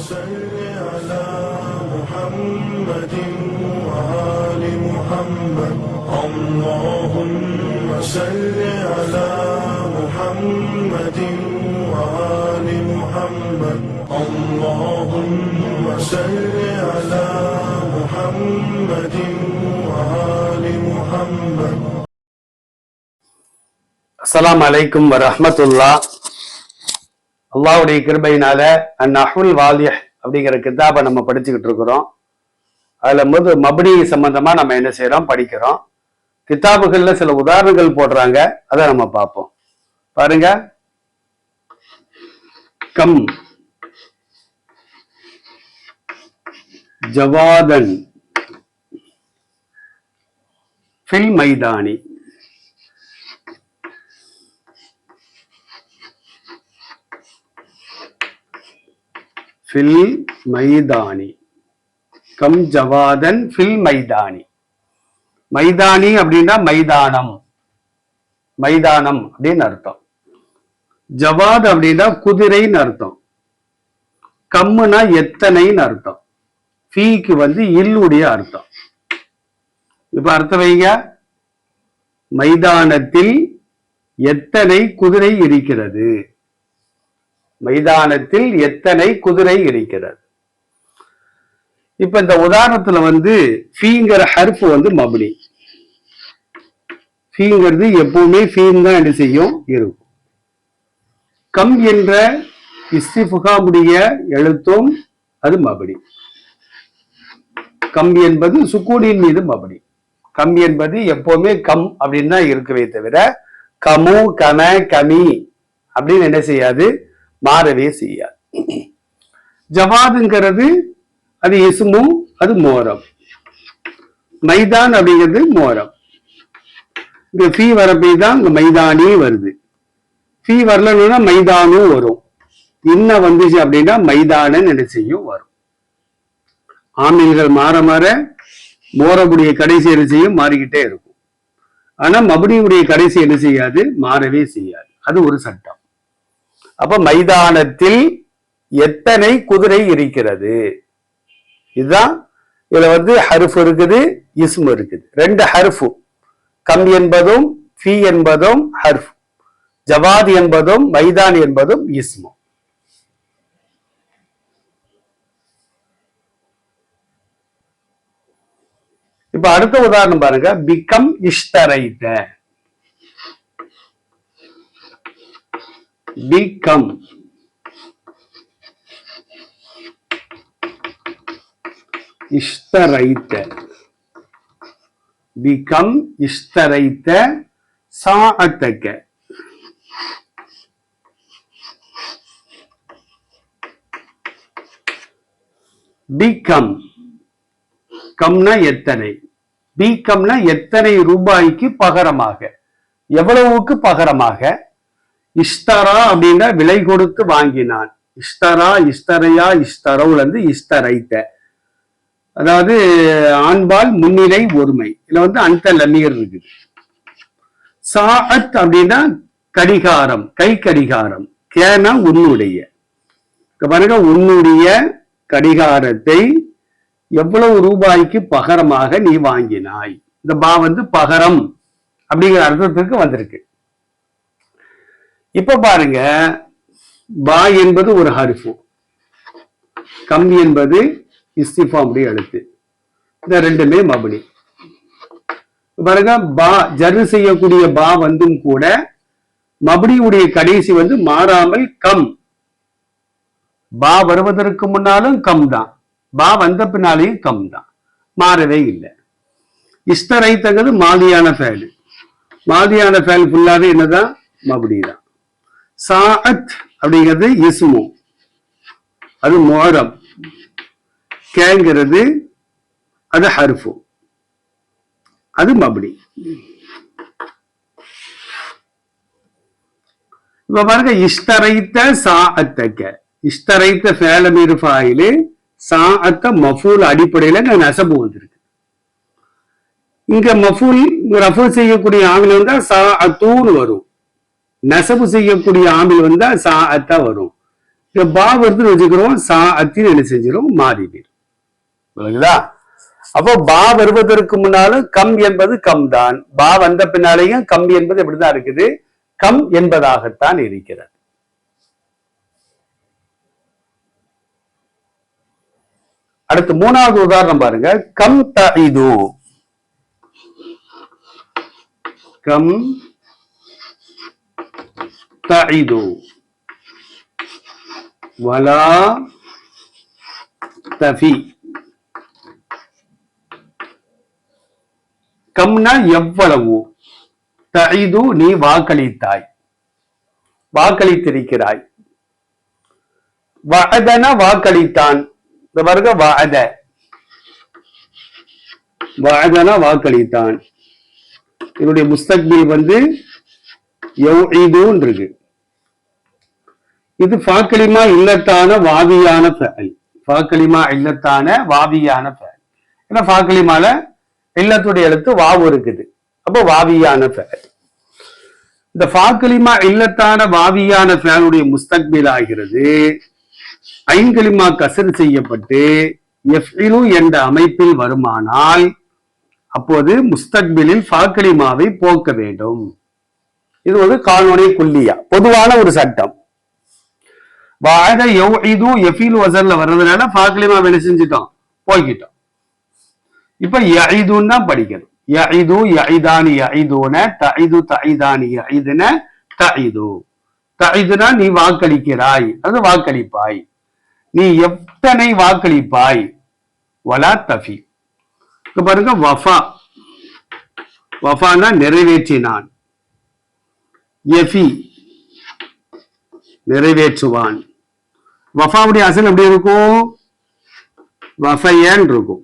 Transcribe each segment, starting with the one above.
صل على محمد وآل محمد اللهم صل على محمد وآل محمد اللهم صل على محمد وآل محمد. அஸ்ஸலாமு அலைக்கும் வரஹ்மத்துல்லாஹ். அல்லாஹ்வுடைய கிருபையினால அந்நஹ்வுல் வாலிஹ் அப்படிங்கிற கிதாபை நம்ம படிச்சுக்கிட்டு இருக்கிறோம். அதுல மப்னி சம்பந்தமா நம்ம என்ன செய்யறோம், படிக்கிறோம். கிதாபுகள்ல சில உதாரணங்கள் போடுறாங்க, அதை நம்ம பார்ப்போம். பாருங்க, கம் ஜவாதன் ஃபில் மைதானி. ஃபில் மைதானி, கம் ஜவாதன் ஃபில் மைதானி. மைதானி அப்படின்னா மைதானம், மைதானம் அப்படின்னு அர்த்தம். ஜவாத் அப்படின்னா குதிரைன்னு அர்த்தம். கம்முனா எத்தனைன்னு அர்த்தம். ஃபீக்கு இல்லுடைய அர்த்தம். இப்ப அர்த்தம் வைங்க. மைதானத்தில் எத்தனை குதிரை இருக்கிறது, மைதானத்தில் எத்தனை குதிரை இருக்கிறது. இப்ப இந்த உதாரணத்துல ஃபீங்கிற ஹர்ஃப் மப்னி. ஃபீங்கிறது எப்பவுமே ஃபீன் தான் என்ன செய்யும், இருக்கும். கம் என்ற இஸ்திஃபாமுடைய எழுத்தும் அது மப்னி. கம் என்பது சுக்கூனின் மீது மப்னி. கம் என்பது எப்பவுமே கம் அப்படின்னு தான் இருக்கவே தவிர கமு கம கமி அப்படின்னு என்ன செய்யாது, மாறவே செய்யாது. ஜவாதுங்கிறது அது இஸ்மும், அது மோரம். மைதான் அப்படிங்கிறது மோரம். இங்க ஃபீ வரப்பை தான் இங்க மைதானி வருது. ஃபீ வரலன்னா மைதானும் வரும். இன்ன வந்துச்சு அப்படின்னா மைதானன் என்ன செய்யும், வரும். ஆமீன்கள் மாற மாற மோரமுடைய கடைசி என்ன செய்யும், மாறிக்கிட்டே இருக்கும். ஆனா மப்னியுடைய கடைசி என்ன செய்யாது, மாறவே செய்யாது. அது ஒரு சட்டம். அப்ப மைதானத்தில் எத்தனை குதிரை இருக்கிறது, இதுதான். இதுல ஹர்ஃப் இருக்குது, இஸ்ம் இருக்குது. ரெண்டு ஹர்ஃப், கம் என்பதும் ஃபீ என்பதும் ஹர்ஃப், ஜவாத் என்பதும் மைதான் என்பதும் இஸ்மும். இப்ப அடுத்த உதாரணம் பாருங்க. பிகம் இஷ்தரைத. பிகம் இஷ்தரைத. பிகம் இஷ்தரைத சாஅத்தக. பிகம், கம்னா எத்தனை, பிகம்னா எத்தனை ரூபாய்க்கு பகரமாக, எவ்வளவுக்கு பகரமாக. இஷ்தரா அப்படின்னா விலை கொடுத்து வாங்கினான். இஷ்தரா, இஷ்தரையா, இஷ்தரவுல இருந்து இஷ்தரைத்த. அதாவது ஆண்பால் முன்னிலை ஒருமை. இதுல அந்த லமீர் இருக்குது. சாஅத் அப்படின்னா கடிகாரம், கை கடிகாரம். கேனா உன்னுடைய. பாருங்க, உன்னுடைய கடிகாரத்தை எவ்வளவு ரூபாய்க்கு பகரமாக நீ வாங்கினாய். இந்த பா பகரம் அப்படிங்கிற அர்த்தத்துக்கு வந்திருக்கு. இப்ப பாருங்க, பா என்பது ஒரு ஹர்ஃப், கம் என்பது இஸ்திஃபாமுடைய எழுத்து. இந்த ரெண்டுமே மப்னி. பாருங்க, பா ஜர்ரு செய்யக்கூடிய பா கூட மப்னியுடைய கடைசி மாறாமல் கம். பா வருவதற்கு முன்னாலும் கம் தான், பா வந்த பின்னாலேயும் கம் தான், மாறவே இல்லை. இஷ்டரைத்தங்கிறது மாதியான ஃபேல். மாதியான ஃபேல் ஃபுல்லாவே என்னதான், மப்னி தான். சாஅத் அப்படிங்கிறது இஸ்மு, அது மோரம். கேங்கிறது அது ஹர்ஃபு, அது மப்னி. இப்ப பாருங்க, இஷ்டரைத்த சாஅத்தக. இஷ்டரைத்த ஃபேல மீது ஃபாயிலு, சாஅத்த மஃபூல் அடிப்படையில நஸபு வந்திருக்கு. இங்க மஃபூல் ரஃபு செய்யக்கூடிய ஆமில் வந்தா சாஅத்தூன்னு வரும். நஸபு செய்யக்கூடிய ஆமில் வந்தா சாஅத்தா வரும். இங்க பா வருதுன்னு வச்சுக்கிறோம், சா அத்தின்னு என்ன செஞ்சிடும், மாறி போயிடும். விளங்குதா? அப்போ பா வருவதற்கு முன்னாலும் கம் என்பது கம் தான், பா வந்த பின்னாலேயும் கம் என்பது எப்படிதான் இருக்குது, கம் என்பதாகத்தான் இருக்கிறது. அடுத்து மூணாவது உதாரணம் பாருங்க. கம் தஇது, கம் தஇது வலா தஃபி. கம்னா எவ்வளவு, தஇது நீ வாக்களித்தாய், வாக்களித்திருக்கிறாய். வஅதன வாக்களித்தான், இந்த வருக வஅத, வஅதன வாக்களித்தான். இதனுடைய முஸ்தக்பில் வந்து யௌஇதுன்னு இருக்கு. இது ஃபாக்களிமா இல்லத்தான வாவியான ஃபஅல், ஃபாக்களிமா இல்லத்தான வாவியான ஃபஅல். ஏன்னா ஃபாக்களிமால இல்லத்துடைய எழுத்து வாவு இருக்குது, அப்போ வாவியான ஃபஅல். இந்த ஃபாக்களிமா இல்லத்தான வாவியான ஃபஅலுடைய முஸ்தக்பில் ஆகிறது ஐன்களிமா கசர் செய்யப்பட்டு எஃப்இலு என்ற அமைப்பில் வருமானால் அப்போது முஸ்தக்பிலில் ஃபாக்களிமாவை போக்க வேண்டும். இது ஒரு கானூனி குல்லியா, பொதுவான ஒரு சட்டம். வஅத யௌஇது யஃபீல் வஸன்ல வர்றதுனால ஃபாக்களிமா என்ன செஞ்சிட்டோம், போய்கிட்டோம். இப்ப யஇதுன்னு தான் படிக்கணும். யஇது யஇதானி யஇதுன, தஇது தஇதானி யஇதுன தஇது. தஇதுனா நீ வாக்களிக்கிறாய், அது வாக்களிப்பாய். நீ எத்தனை வாக்களிப்பாய். வலா தஃபி. பாருங்க வஃபா, வஃபானா நிறைவேற்றினான். எஃபி நிறைவேற்றுவான். வஃபாவுடைய அசல் எப்படி இருக்கும், வஃபயன் இருக்கும்.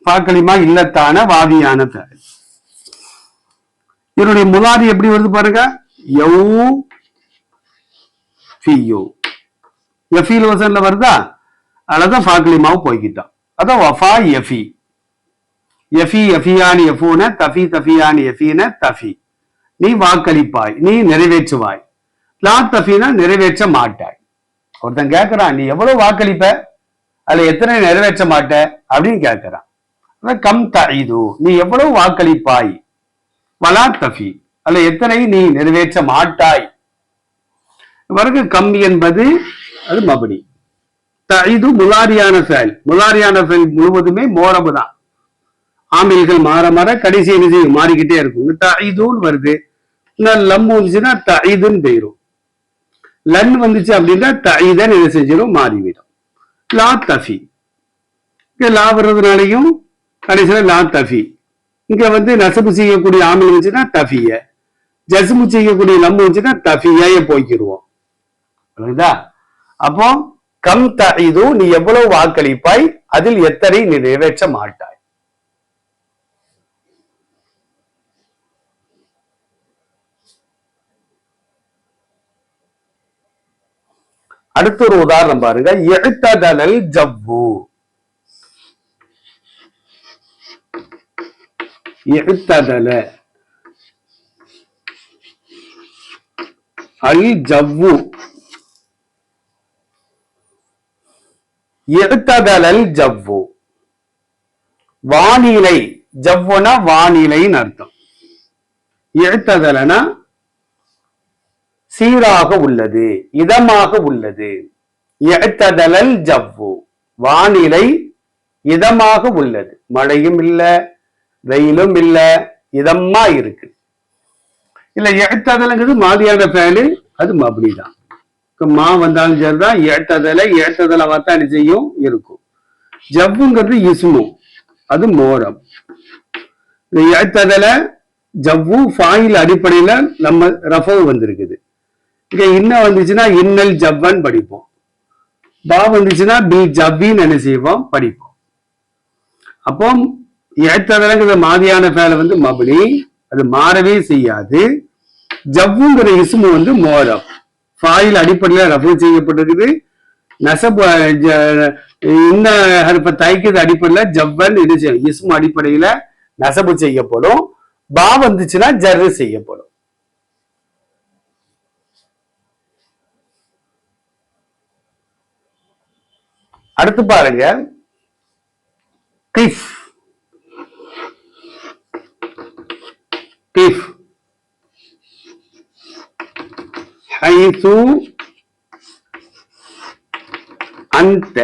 ஃபாக்களிமா இல்லத்தான வாவியான ஃபஅல். இதனுடைய முலாரி எப்படி வருது பாருங்க, யௌ ஃபியு, எஃபீல் வஸன்ல வருதா, அதனாலதான் ஃபாக்களிமாவை போய்கிட்டான். அதான் வஃபா எஃபி. எஃபி எஃபியானி எஃபூன, தஃபி தஃபியானி எஃபீன தஃபி. நீ வாக்களிப்பாய், நீ நிறைவேற்றுவாய். லா தஃபினா நிறைவேற்ற மாட்டாய். ஒருத்தன் கேட்கிறான், நீ எவ்வளவு வாக்களிப்ப, அதுல எத்தனை நிறைவேற்ற மாட்ட அப்படின்னு கேட்கிறான். கம் தஇது, நீ எவ்வளவு வாக்களிப்பாய். வலா தஃபி, அதுல எத்தனை நீ நிறைவேற்ற மாட்டாய். பிறகு கம் என்பது அது மபனி. தஇது முலாரியான ஃபஅல், முலாரியான ஃபஅல் முழுவதுமே மோரபு தான். ஆமில்கள் மாற மாற கடைசி நிதி மாறிக்கிட்டே இருக்கும். தஇதுன்னு வருது, லம் வந்துச்சுன்னா தஇதுன்னு போயிடும். லன் வந்துச்சு அப்படின்னா தஇதன் என்ன செஞ்சிடும், மாறிவிடும். லா தஃபி, இங்க லா வர்றதுனாலையும் கடைசியில லா தஃபி. இங்க வந்து நசபு செய்யக்கூடிய ஆமில் இருந்துச்சுன்னா தஃபிய, ஜஸ்மு செய்யக்கூடிய லம் வந்துச்சுன்னா தஃபிய போய்க்கிடுவோம். அப்போ கம் தஇது, நீ எவ்வளவு வாக்களிப்பாய், அதில் எத்தனை நீ நிறைவேற்ற மாட்டாய். அடுத்த ஒரு உதாரணம் பாருங்க. இஅ்ததலல் ஜவ்வு, இஅ்ததல அல் ஜவ்வு, இஅ்ததலல் ஜவ்வு வானிலை, ஜவ்வுனா வானிலைன்னு அர்த்தம். இஅ்ததலனா சீராக உள்ளது, இதமாக உள்ளது. இஅ்ததலல் ஜவ்வு வானிலை இதமாக உள்ளது, மழையும் இல்ல வெயிலும் இல்ல, இதமா இருக்கு. இல்ல இஅ்ததலங்கிறது மாதியான ஃபஅல், அது மப்னி தான். மா வந்தாலும் சரிதான், இஅ்ததல வார்த்தை என்ன செய்யும், இருக்கும். ஜவ்வுங்கிறது இஸ்மு, அது மோரம். இஅ்ததல ஜவ்வு ஃபாயில் அடிப்படையில நம்ம ரஃபு வந்திருக்குது. இங்க இன்ன வந்துச்சுன்னா இன்னல் ஜவ்வன் படிப்போம். பா வந்துச்சுன்னா பில் ஜவ்வின்னு என்ன செய்வோம், படிப்போம். அப்போ இஅ்ததலங்கிற மாதியான ஃபஅல் வந்து மப்னி, அது மாறவே செய்யாது. ஜவ்வுங்கிற இஸ்மு வந்து மோரம், ஃபாயில் அடிப்படையில ரஃபு செய்யப்பட்டிருக்குது. நசப் இன்ன ஹர்ஃப தைக்கிது அடிப்படையில ஜவ்வன் இது இஸ்மு அடிப்படையில நசபு செய்யப்படும். பா வந்துச்சுன்னா ஜர்ரு செய்யப்படும். அடுத்து பாருங்க கிஃப். கிஃப் ஹைசு அந்த.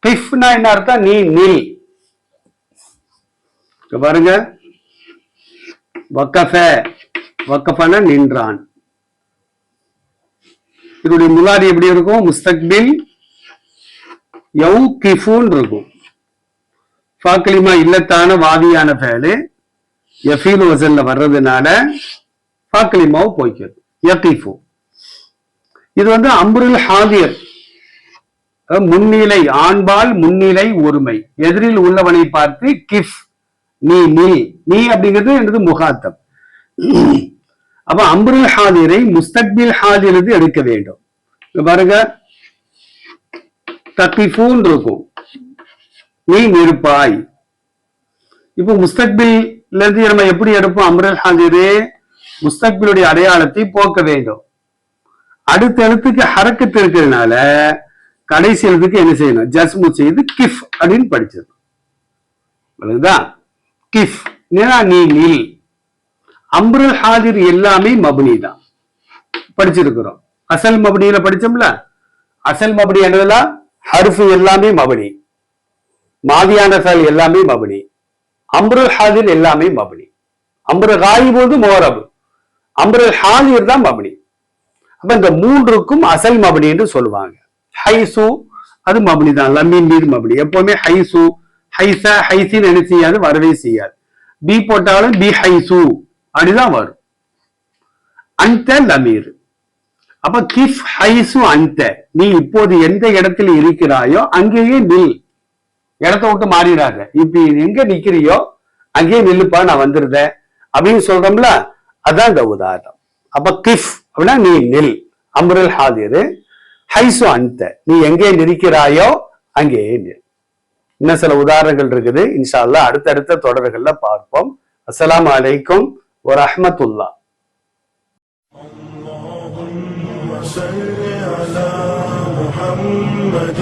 கிஃப்னா என்ன அர்த்தம்? நீ நில். பாருங்க வக்கஃப, வக்கஃபன நின்றான். இதனுடைய முலாரி எப்படி இருக்கும்? முஸ்தக்பில் யௌகிஃபுன் இருக்கும். ஃபாக்லிமா இல்லத்தான வாதியான ஃபேலு யஃபீல் வஸல்ல வர்றதுனால ஃபாக்லிமாவு போய்க்கிறது. யகிஃபு இது அம்ருல் ஹாதிர், முன்னிலை, ஆண்பால் முன்னிலை ஒருமை. எதிரில் உள்ளவனை பார்த்து கிஃப், நீ நில். நீ அப்படிங்கிறது எனது முகாத்தம். அப்ப அம்ருல் ஹாதிரை முஸ்தக்பில் ஹாதிருக்கு எடுக்க வேண்டும். பாருங்க தகிஃபூன் இருக்கும், நீ நிற்பாய். இப்போ முஸ்தக்பில் இருந்து நம்ம எப்படி எடுப்போம்? அம்ருல் ஹாதிரே முஸ்தக்பிலுடைய அடையாளத்தை போக்க வேண்டும். அடுத்த எழுத்துக்கு ஹரக்கத்து இருக்கிறதுனால கடைசி எழுத்துக்கு என்ன செய்யணும்? ஜஸ்மு செய்து கிஃப் அப்படின்னு படிச்சிருக்கும். கிஃப் நீ நில். அம்ருல் ஹாதிர் எல்லாமே மபுனி தான் படிச்சிருக்கிறோம். அசல் மபுனியில படிச்சோம்ல, அசல் மபுனி என்னதுல ஹர்ஃபு எல்லாமே மபுனி, மாதியான ஃபல் எல்லாமே மபுனி, அம்ருல் ஹாதிர் எல்லாமே மபுனி. அம்ரு காயிபு மோரபு, அம்ருல் ஹாதிர் தான் மபுனி. அப்ப இந்த மூன்றுக்கும் அசல் மபுனி என்று சொல்லுவாங்க. ஹைசு அது மபுனி தான், லமீன் மீது மபுனி. எப்பவுமே ஹைசு ஹைச ஹைசின் என்ன செய்யாது? வரவே செய்யாது. பி போட்டாலும் பி ஹைசு அப்படிதான் வரும். அந்த லமீர். அப்ப கிஃப் ஹைசு அந்த, நீ இப்போது எந்த இடத்துல இருக்கிறாயோ அங்கேயே நில். இடத்த விட்டு மாறிடாத. இப்ப எங்க நிக்கிறியோ அங்கேயே நில்லுப்பா, நான் வந்துருந்தேன் அப்படின்னு சொல்றோம்ல, அதான் இந்த உதாரணம். அப்ப கிஃப் அப்படின்னா நீ நில். அம்ருல் ஹாதிர். ஹைசு அந்த, நீ எங்கே நிற்கிறாயோ அங்கேயே நில். இன்னும் சில உதாரணங்கள் இருக்குது. இன்ஷா அல்லாஹ் அடுத்தடுத்த தொடர்கள்ல பார்ப்போம். அஸ்ஸலாமு அலைக்கும் வரஹ்மத்துல்லாஹ். اللهم صل على محمد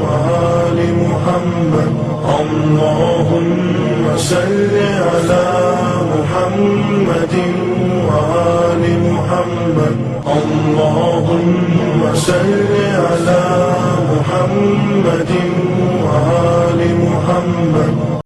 وآل محمد. اللهم صل على محمد وآل محمد. اللهم صل على محمد وآل محمد.